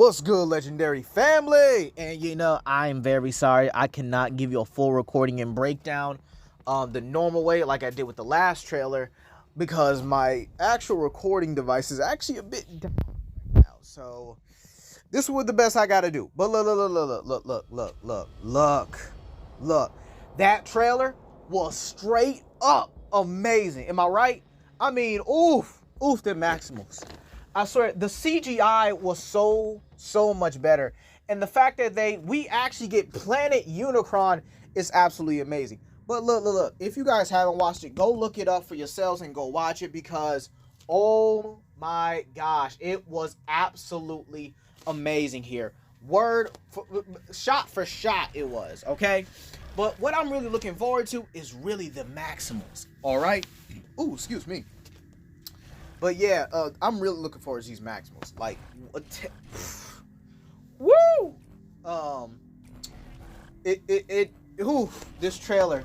What's good, legendary family? And you know, I'm very sorry I cannot give you a full recording and breakdown the normal way like I did with the last trailer, because my actual recording device is actually a bit down right now. So this was the best I gotta do. But look. That trailer was straight up amazing. Am I right? I mean, oof, the Maximals. I swear, the CGI was so much better. And the fact that we actually get Planet Unicron is absolutely amazing. But look. If you guys haven't watched it, go look it up for yourselves and go watch it, because, oh my gosh, it was absolutely amazing here. Shot for shot it was, okay? But what I'm really looking forward to is really the Maximals, all right? Ooh, excuse me. But yeah, I'm really looking forward to these Maximals. Like, woo! This trailer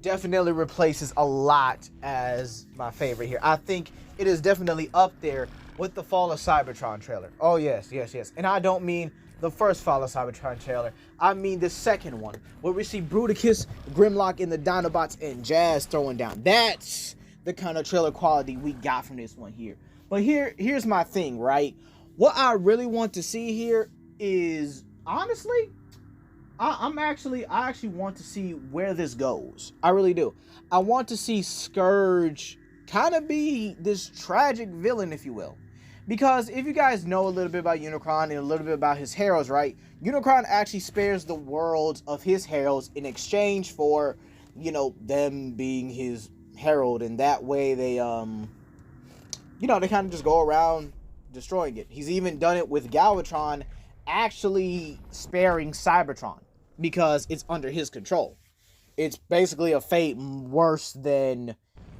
definitely replaces a lot as my favorite here. I think it is definitely up there with the Fall of Cybertron trailer. Oh yes. And I don't mean the first Fall of Cybertron trailer. I mean the second one, where we see Bruticus, Grimlock, and the Dinobots, and Jazz throwing down. That's the kind of trailer quality we got from this one here. But here's my thing, right? What I really want to see here is, honestly, I actually want to see where this goes. I really do. I want to see Scourge kind of be this tragic villain, if you will. Because if you guys know a little bit about Unicron and a little bit about his heroes, right? Unicron actually spares the world of his heroes in exchange for, you know, them being his herald, and that way they they kind of just go around destroying it. He's even done it with Galvatron actually sparing Cybertron because it's under his control. It's basically a fate worse than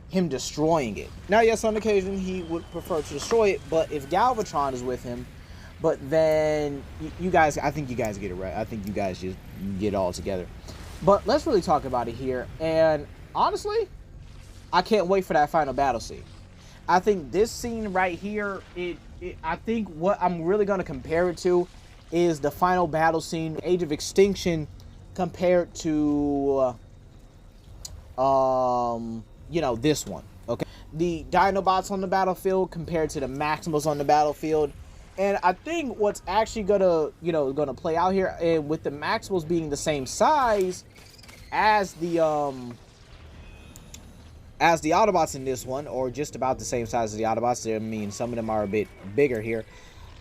him destroying it. Now, yes, on occasion he would prefer to destroy it, but if Galvatron is with him, but then you guys, I think you guys get it right. I think you guys just get it all together. But let's really talk about it here. And honestly, I can't wait for that final battle scene. I think this scene right here, I think what I'm really going to compare it to is the final battle scene, Age of Extinction, compared to, this one, okay? The Dinobots on the battlefield compared to the Maximals on the battlefield. And I think what's actually gonna play out here, and with the Maximals being the same size as the Autobots in this one, or just about the same size as the Autobots. I mean, some of them are a bit bigger here.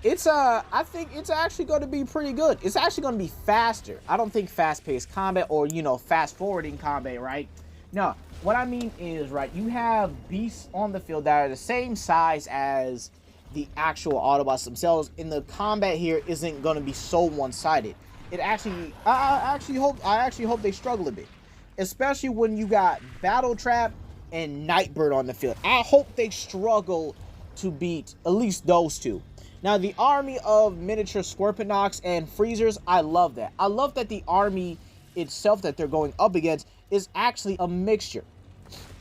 I think it's actually going to be pretty good. It's actually going to be faster. I don't think fast-paced combat or, fast-forwarding combat, right? No, what I mean is, right, you have beasts on the field that are the same size as the actual Autobots themselves, and the combat here isn't going to be so one-sided. I actually hope they struggle a bit, especially when you got Battletrap and Nightbird on the field. I hope they struggle to beat at least those two. Now, the army of miniature Scorponok's and Freezers, I love that. I love that the army itself that they're going up against is actually a mixture.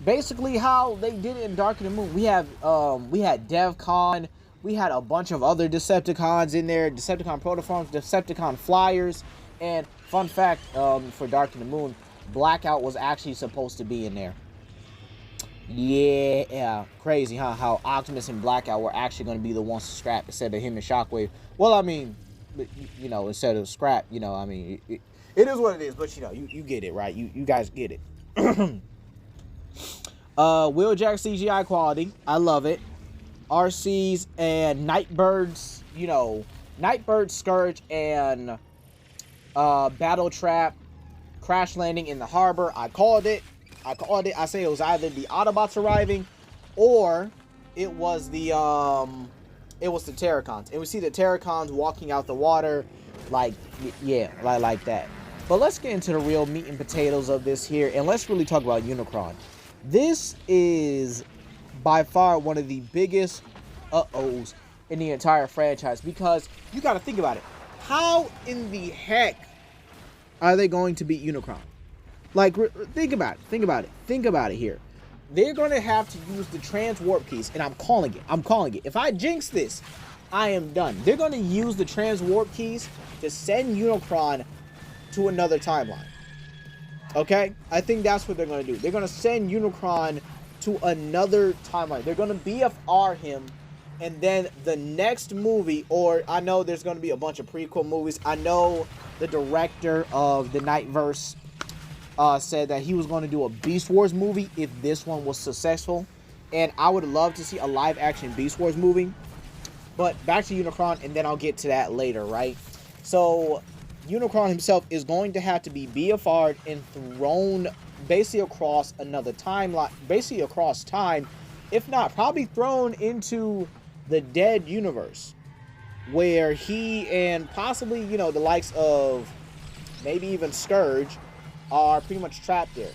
Basically, how they did it in Dark of the Moon, we had DevCon, we had a bunch of other Decepticons in there, Decepticon Protoforms, Decepticon Flyers, and fun fact, for Dark of the Moon, Blackout was actually supposed to be in there. Yeah, crazy, huh? How Optimus and Blackout were actually going to be the ones to scrap instead of him and Shockwave. Well, I mean, instead of scrap, I mean, it is what it is, but, you get it, right? You guys get it. Wheeljack CGI quality, I love it. RCs and Nightbirds, Nightbird, Scourge, and Battletrap crash landing in the harbor. I called it. I say it was either the Autobots arriving, or it was the Terracons. And we see the Terracons walking out the water, like that. But let's get into the real meat and potatoes of this here, and let's really talk about Unicron. This is by far one of the biggest uh-ohs in the entire franchise, because you got to think about it. How in the heck are they going to beat Unicron? Like, think about it here. They're going to have to use the trans warp keys, and I'm calling it. If I jinx this, I am done. They're going to use the transwarp keys to send Unicron to another timeline. Okay? I think that's what they're going to do. They're going to send Unicron to another timeline. They're going to BFR him, and then the next movie, or I know there's going to be a bunch of prequel movies. I know the director of the Nightverse said that he was going to do a Beast Wars movie if this one was successful. And I would love to see a live-action Beast Wars movie. But back to Unicron, and then I'll get to that later, right? So, Unicron himself is going to have to be BFR'd and thrown basically across another timeline, basically across time, if not probably thrown into the dead universe, where he and possibly, you know, the likes of maybe even Scourge are pretty much trapped there.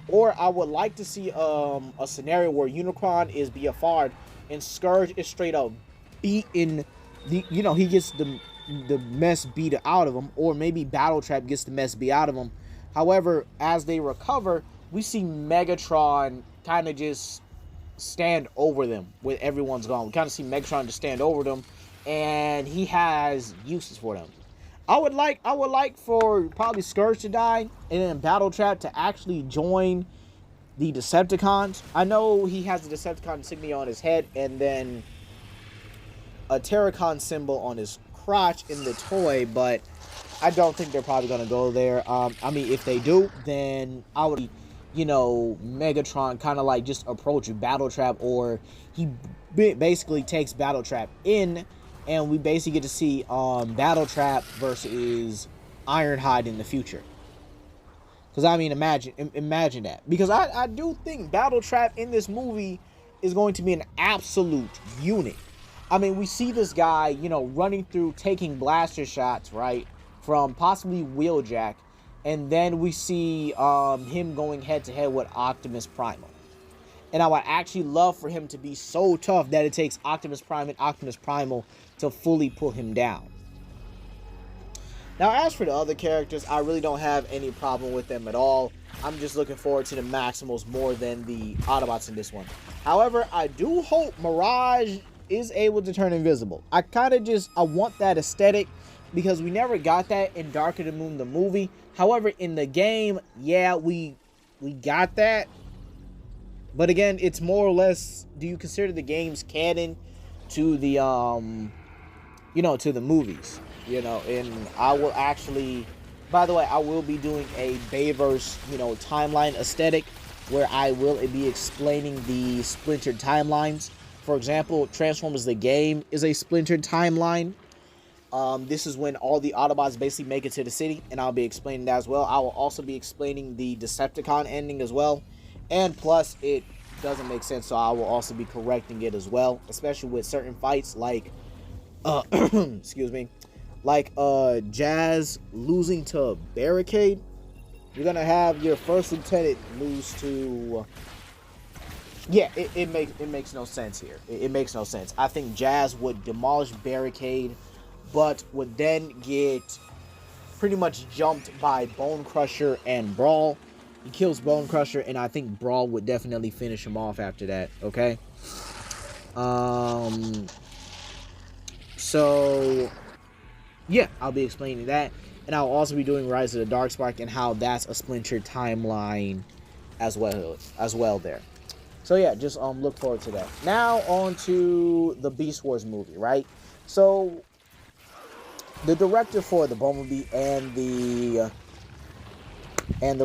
Or I would like to see a scenario where Unicron is BFR'd and Scourge is straight up beaten. You know, he gets the mess beat out of him, or maybe Battletrap gets the mess beat out of him. However, as they recover, we see Megatron kind of just stand over them when everyone's gone. We kind of see Megatron just stand over them, and he has uses for them. I would like for probably Scourge to die, and then Battletrap to actually join the Decepticons. I know he has the Decepticon insignia on his head, and then a Terracon symbol on his crotch in the toy, but I don't think they're probably going to go there. I mean, if they do, then I would, you know, Megatron kind of like just approach Battletrap, or he basically takes Battletrap in, and we basically get to see Battletrap versus Ironhide in the future. Because, I mean, imagine that. Because I do think Battletrap in this movie is going to be an absolute unit. I mean, we see this guy, you know, running through, taking blaster shots, right, from possibly Wheeljack, and then we see him going head-to-head with Optimus Primal. And I would actually love for him to be so tough that it takes Optimus Prime and Optimus Primal to fully pull him down. Now, as for the other characters, I really don't have any problem with them at all. I'm just looking forward to the Maximals more than the Autobots in this one. However, I do hope Mirage is able to turn invisible. I want that aesthetic, because we never got that in Dark of the Moon, the movie. However, in the game, yeah, we got that. But again, it's more or less, do you consider the game's canon to the, you know, to the movies? You know, and I will actually, by the way, I will be doing a Bayverse, you know, timeline aesthetic, where I will be explaining the splintered timelines. For example, Transformers the game is a splintered timeline. This is when all the Autobots basically make it to the city, and I'll be explaining that as well. I will also be explaining the Decepticon ending as well. And plus, it doesn't make sense, so I will also be correcting it as well, especially with certain fights like, excuse me, like Jazz losing to Barricade. You're gonna have your first lieutenant lose to. Yeah, it makes no sense here. It makes no sense. I think Jazz would demolish Barricade, but would then get pretty much jumped by Bone Crusher and Brawl. He kills Bone Crusher, and I think Brawl would definitely finish him off after that, okay? So, yeah, I'll be explaining that. And I'll also be doing Rise of the Darkspark and how that's a splintered timeline as well there. So, yeah, just look forward to that. Now, on to the Beast Wars movie, right? So, the director for the Bumblebee and the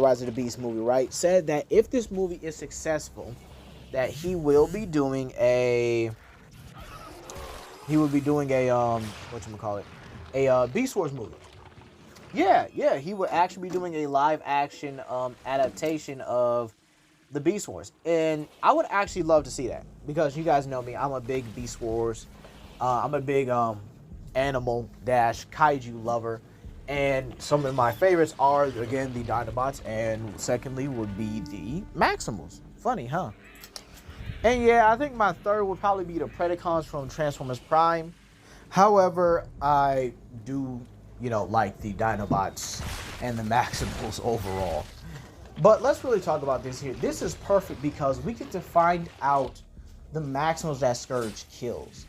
Rise of the Beast movie, right, said that if this movie is successful, that he will be doing a whatchamacallit, a Beast Wars movie. Yeah, he would actually be doing a live action adaptation of the Beast Wars, and I would actually love to see that, because you guys know me, I'm a big Beast Wars, I'm a big animal kaiju lover. And some of my favorites are, again, the Dinobots, and secondly would be the Maximals. Funny, huh? And yeah, I think my third would probably be the Predacons from Transformers Prime. However, I do, you know, like the Dinobots and the Maximals overall. But let's really talk about this here. This is perfect because we get to find out the Maximals that Scourge kills.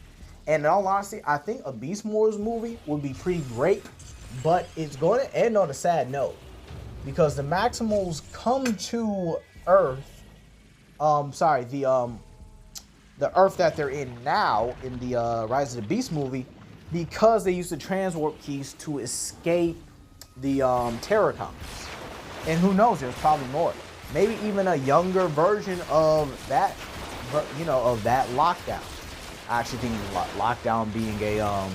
And in all honesty, I think a Beast Wars movie would be pretty great, but it's going to end on a sad note because the Maximals come to Earth. The Earth that they're in now in the Rise of the Beast movie, because they used the transwarp keys to escape the Terracons. And who knows? There's probably more. Maybe even a younger version of that, of that lockdown. I actually think lockdown being a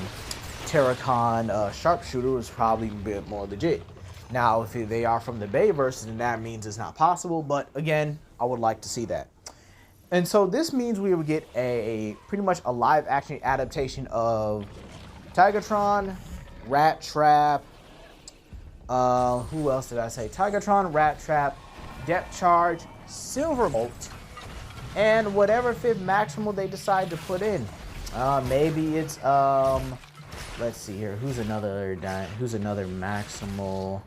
Terracon sharpshooter is probably a bit more legit. Now, if they are from the Bayverse, then that means it's not possible. But again, I would like to see that. And so this means we would get a pretty much a live action adaptation of Tigatron, Rat Trap. Who else did I say? Tigatron, Rat Trap, Depth Charge, Silverbolt, and whatever fifth Maximal they decide to put in. Maybe it's let's see here. Who's another Maximal?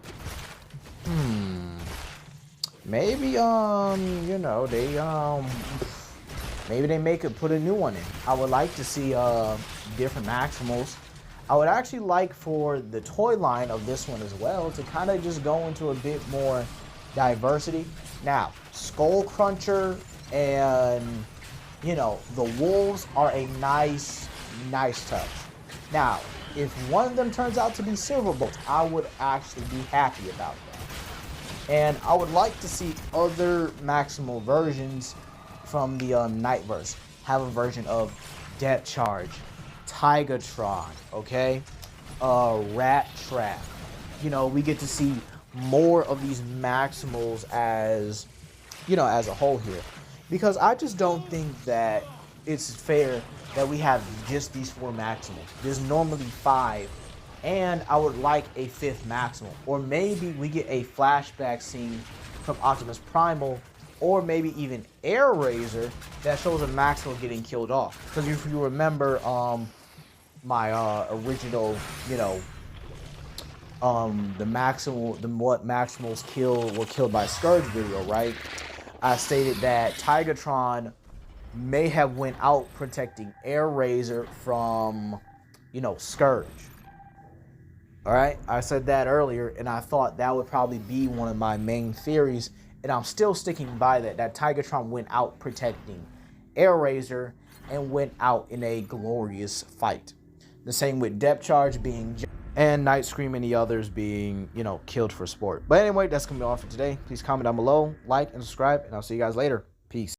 Maybe maybe they put a new one in. I would like to see different Maximals. I would actually like for the toy line of this one as well to kind of just go into a bit more diversity. Now, Skull Cruncher and the Wolves are a nice touch. Now, if one of them turns out to be Silverbolt, I would actually be happy about that. And I would like to see other Maximal versions from the Nightverse have a version of Depth Charge, Tigatron, okay? Rat Trap. We get to see more of these Maximals as a whole here. Because I just don't think that it's fair that we have just these 4 Maximals. There's normally 5. And I would like a 5th Maximal. Or maybe we get a flashback scene from Optimus Primal, or maybe even Air Razor that shows a Maximal getting killed off. Because if you remember my original, the what Maximals were killed by Scourge video, right? I stated that Tigatron may have went out protecting Air Razor from, Scourge. All right, I said that earlier, and I thought that would probably be one of my main theories, and I'm still sticking by that Tigatron went out protecting Air Razor and went out in a glorious fight. The same with Depth Charge being and Night Scream and the others being, killed for sport. But anyway, that's going to be all for today. Please comment down below, like, and subscribe, and I'll see you guys later. Peace.